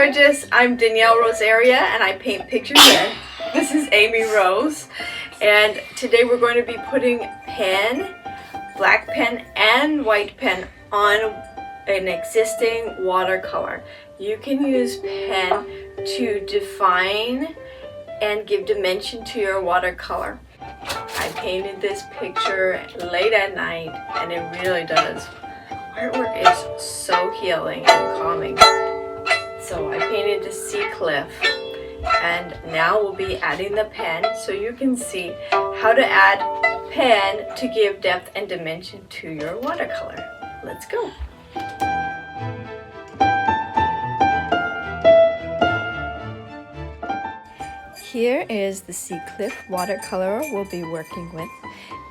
gorgeous. I'm Danielle Rosaria and I paint pictures here. This is Amy Rose, and today we're going to be putting pen, black pen and white pen on an existing watercolor. You can use pen to define and give dimension to your watercolor. I painted this picture late at night and it really does. Artwork is so healing and calming. So I painted the sea cliff, and now we'll be adding the pen so you can see how to add pen to give depth and dimension to your watercolor. Let's go. Here is the sea cliff watercolor we'll be working with,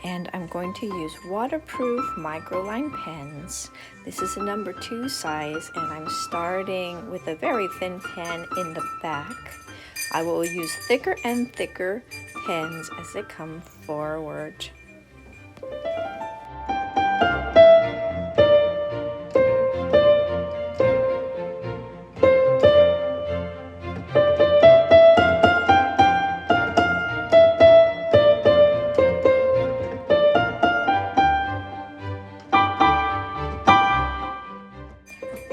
and I'm going to use waterproof microline pens. This is a number 2 size, and I'm starting with a very thin pen in the back. I will use thicker and thicker pens as they come forward.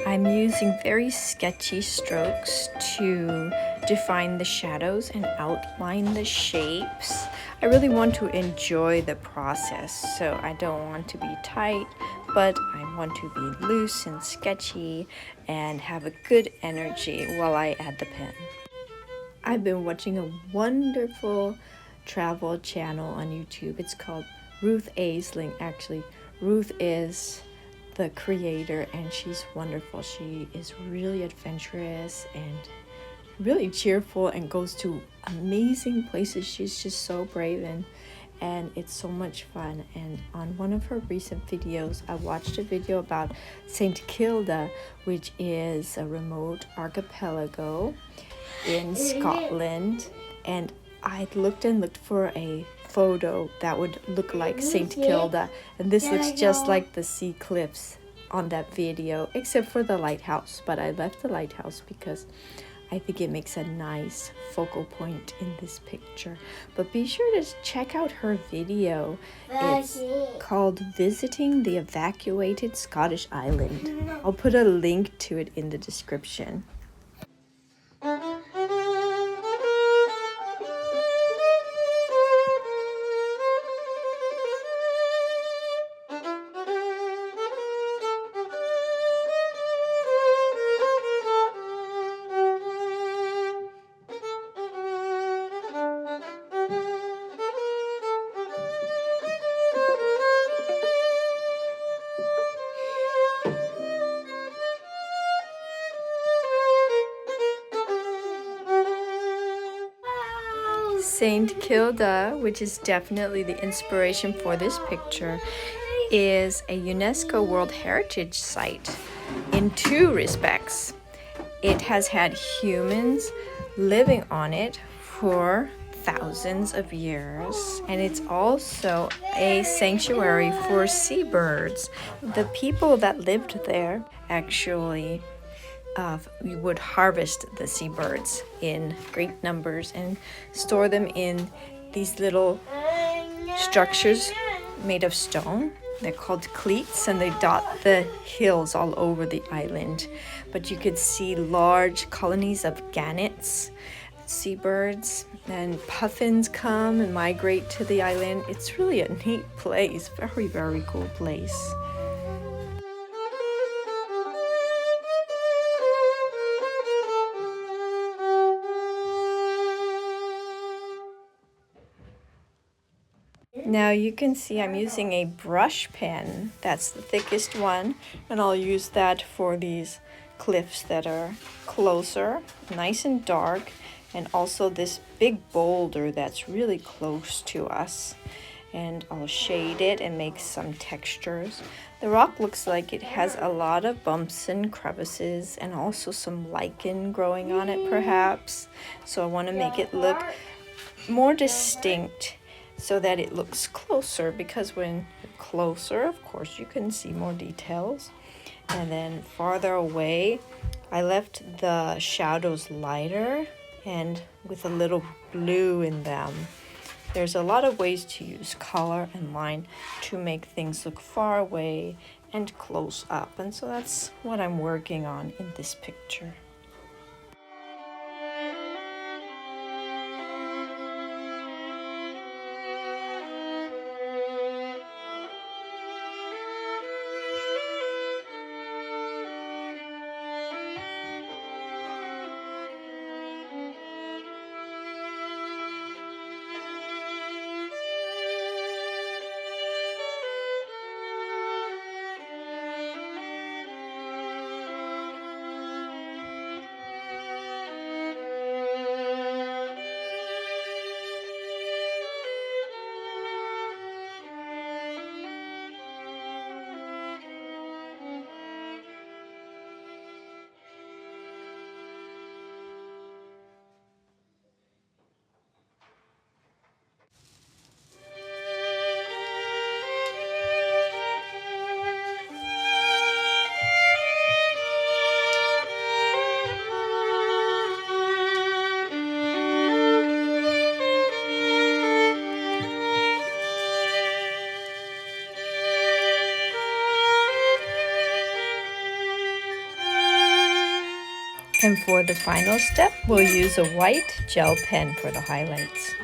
I'm using very sketchy strokes to define the shadows and outline the shapes. I really want to enjoy the process, so I don't want to be tight, but I want to be loose and sketchy and have a good energy while I add the pen. I've been watching a wonderful travel channel on YouTube. It's called Ruth Aisling. Actually, Ruth is the creator and she's wonderful. She is really adventurous and really cheerful and goes to amazing places. She's just so brave and it's so much fun. And on one of her recent videos, I watched a video about St. Kilde, which is a remote archipelago in Scotland, and I looked for a photo that would look like St. Kilde, and this looks just like the sea cliffs on that video, except for the lighthouse. But I left the lighthouse because I think it makes a nice focal point in this picture. But be sure to check out her video. It's called Visiting the Evacuated Scottish Island. I'll put a link to it in the description. St. Kilde, which is definitely the inspiration for this picture, is a UNESCO World Heritage Site in 2 respects. It has had humans living on it for thousands of years, and it's also a sanctuary for seabirds. The people that lived there actually we would harvest the seabirds in great numbers and store them in these little structures made of stone. They're called cleats, and they dot the hills all over the island. But you could see large colonies of gannets, seabirds, and puffins come and migrate to the island. It's really a neat place, very, very cool place. Now you can see I'm using a brush pen. That's the thickest one, and I'll use that for these cliffs that are closer, nice and dark, and also this big boulder that's really close to us. And I'll shade it and make some textures. The rock looks like it has a lot of bumps and crevices and also some lichen growing on it perhaps. So I want to make it look more distinct so that it looks closer, because when you're closer, of course, you can see more details. And then farther away, I left the shadows lighter and with a little blue in them. There's a lot of ways to use color and line to make things look far away and close up. And so that's what I'm working on in this picture. And for the final step, we'll use a white gel pen for the highlights.